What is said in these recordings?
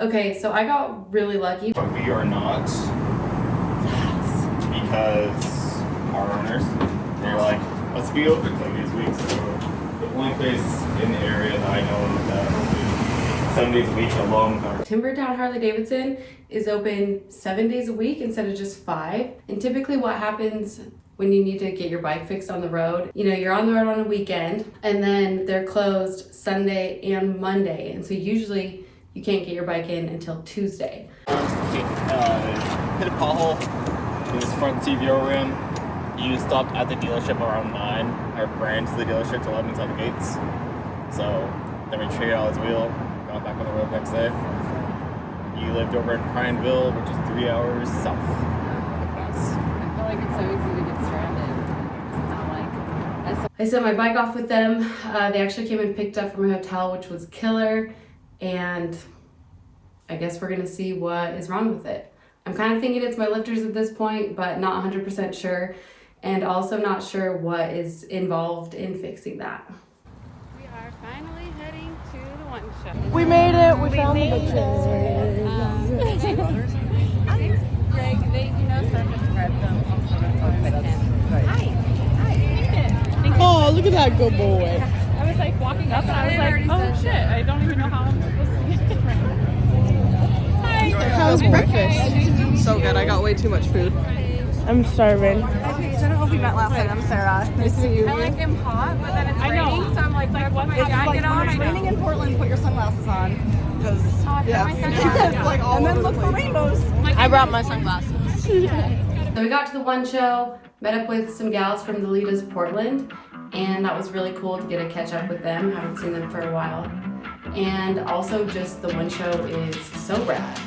Okay, so I got really lucky. But we are not. Yes. Because our owners, they're like, let's be open 7 days a week. So the only place in the area that I know of that open 7 days a week alone with our Timbertown Harley-Davidson is open 7 days a week instead of just 5. And typically what happens when you need to get your bike fixed on the road, you know, you're on the road on a weekend and then they're closed Sunday and Monday. And so usually you can't get your bike in until Tuesday. hit a pothole in this front CVO rim. You stopped at the dealership around 9. I ran to the dealership to let him inside the gates. So then we traded out his wheel, got back on the road next day. You lived over in Prineville, which is 3 hours south of us. I feel like it's so easy to get stranded. It's not like... I sent my bike off with them. They actually came and picked up from a hotel, which was killer. And I guess we're gonna see what is wrong with it. I'm kind of thinking it's my lifters at this point, but not 100% sure. And also not sure what is involved in fixing that. We are finally heading to the one show. We made it. We found the bitches. I think Greg, they, you know, Circus read them also. That's why Hi. Hi. Oh, look at that good boy. I was like walking up and I was like, oh shit, I don't even know how I'm supposed to get right now. Hi. How was breakfast? So good. I got way too much food. I'm starving. Hi Paige, I don't know if we met last night. I'm Sarah. Nice to meet you. I like am hot, but then it's raining, so I'm like, what's my jacket on? When it's raining in Portland, put your sunglasses on. Because, Yeah. My sunglasses like all and then look for rainbows. I brought my sunglasses. So we got to the one show, met up with some gals from the Litas Portland, and that was really cool to get a catch up with them. Haven't seen them for a while. And also just the one show is so rad.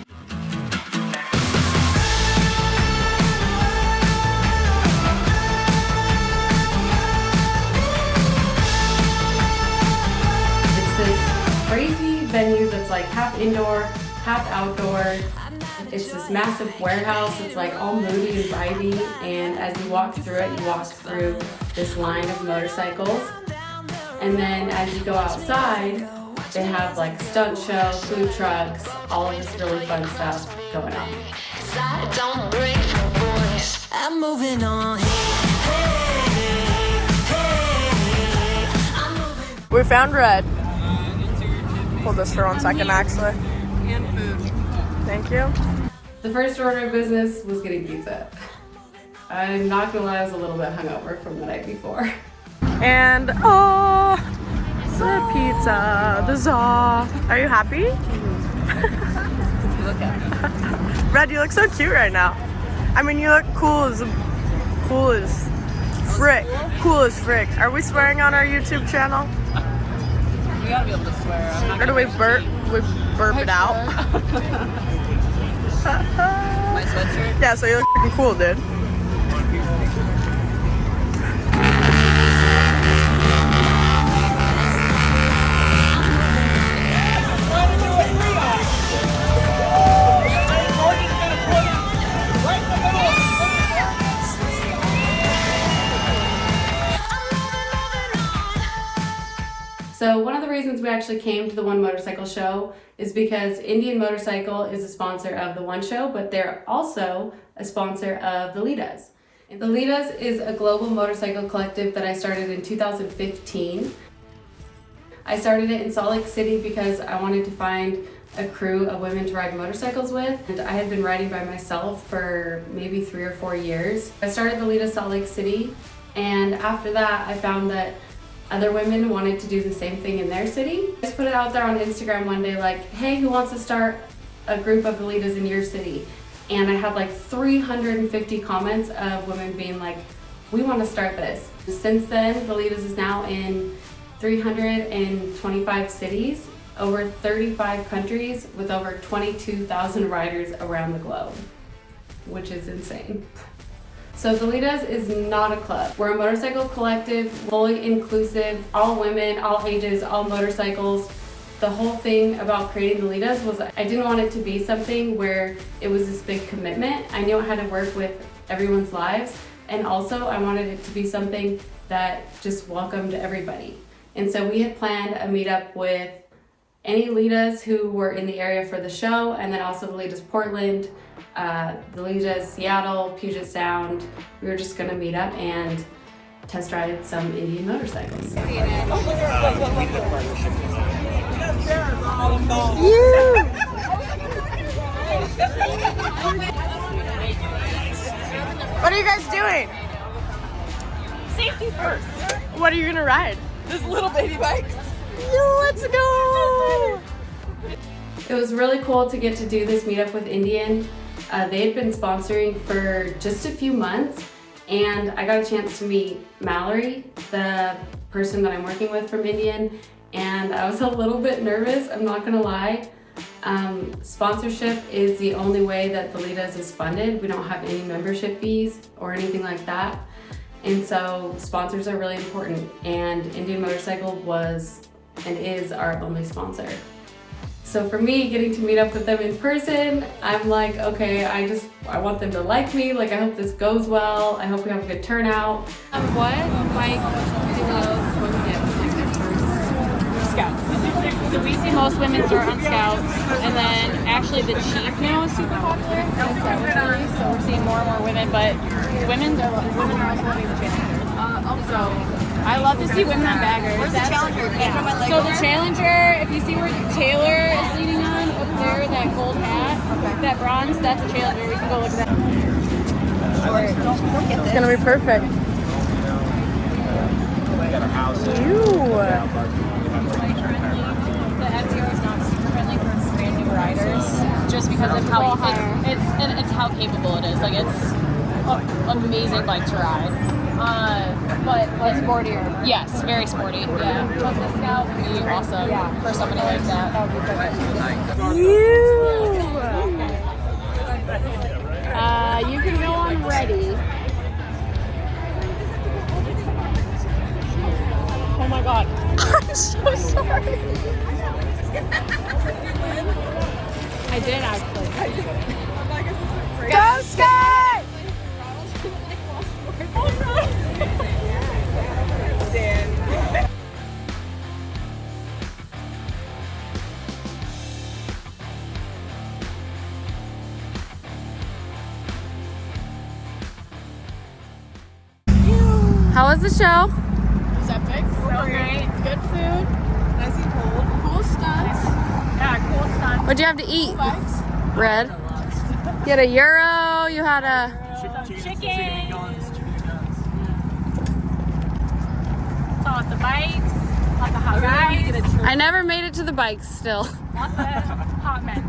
It's this crazy venue that's like half indoor, half outdoor. It's this massive warehouse. It's like all moody and vibey, and as you walk through it, you walk through this line of motorcycles. And then as you go outside, they have like stunt show, food trucks, all of this really fun stuff going on. Don't break your voice. I'm moving on. We found red. Hold this for 1 second, actually. And food. Thank you. The first order of business was getting pizza. I'm not gonna lie, I was a little bit hungover from the night before. And oh, the pizza, the za. Are you happy? Red, you look so cute right now. I mean, you look cool as frick. Cool as frick. Are we swearing on our YouTube channel? We gotta be able to swear. Or do we burp it out? My sweatshirt. Yeah, so you look freaking cool, dude. So one of the reasons we actually came to the One Motorcycle Show is because Indian Motorcycle is a sponsor of the One Show, but they're also a sponsor of the Litas. The Litas is a global motorcycle collective that I started in 2015. I started it in Salt Lake City because I wanted to find a crew of women to ride motorcycles with. And I had been riding by myself for maybe 3 or 4 years. I started the Litas Salt Lake City, and after that I found that other women wanted to do the same thing in their city. I just put it out there on Instagram one day like, hey, who wants to start a group of Litas in your city? And I had like 350 comments of women being like, we want to start this. Since then, the Litas is now in 325 cities, over 35 countries, with over 22,000 riders around the globe, which is insane. So the Litas is not a club. We're a motorcycle collective, fully inclusive, all women, all ages, all motorcycles. The whole thing about creating the Litas was I didn't want it to be something where it was this big commitment. I knew it had to work with everyone's lives, and also I wanted it to be something that just welcomed everybody. And so we had planned a meetup with any leaders who were in the area for the show, and then also the leaders Portland, the leaders Seattle, Puget Sound. We were just gonna meet up and test ride some Indian motorcycles. What are you guys doing? Safety first. What are you gonna ride? This little baby bikes. Let's go! It was really cool to get to do this meetup with Indian. They had been sponsoring for just a few months, and I got a chance to meet Mallory, the person that I'm working with from Indian, and I was a little bit nervous, I'm not gonna lie. Sponsorship is the only way that the Lidas is funded. We don't have any membership fees or anything like that. And so sponsors are really important, and Indian Motorcycle was and is our only sponsor. So for me, getting to meet up with them in person, I'm like, okay, I want them to like me. Like, I hope this goes well. I hope we have a good turnout. What bike do you love when you get Scouts. So we see most women start on Scouts, and then actually the Chief now is super popular. So we're seeing more and more women, but women are also loving the Challenger. So I love to see women on baggers. Where's the Challenger? Yeah. So the Challenger, if you see where Taylor is leaning on up there, that gold hat, that bronze, that's a Challenger. We can go look at that. It's gonna be perfect. The FTR is not super friendly for brand new riders, just because of how it's how capable it is. Like, it's an amazing bike to ride. But sportier. Yes, very sporty. Yeah. But the Scout would be awesome for somebody like that. That would be perfect. You can go on ready. Oh my god. I'm so sorry. I did actually. Go, Skye! How was the show? It's epic. So great. Good food. Nice and cold. Cool stunts. Yeah, cool stunt. What'd you have to eat? Bikes. Red. You had a Euro, you had a... Chicken. Lots of bikes. Lots of hot rides. I never made it to the bikes still. Lots of hot men.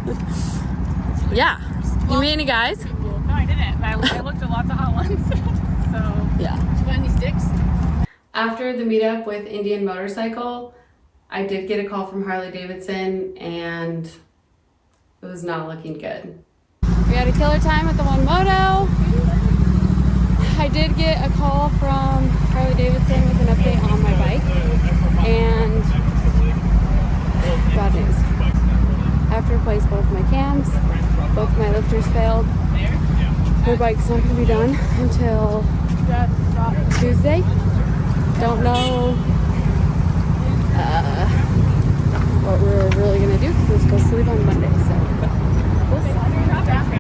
Yeah. You meet any guys? No, I didn't. I looked at lots of hot ones. So. Yeah. Did you find any sticks? After the meetup with Indian Motorcycle, I did get a call from Harley-Davidson, and it was not looking good. We had a killer time at the One Moto. I did get a call from Harley-Davidson with an update on my bike, and bad news. I have to replace both my cams, both my lifters failed. My bike's not going to be done until Tuesday. Don't know what we're really going to do because we're supposed to leave on Monday, so we'll see.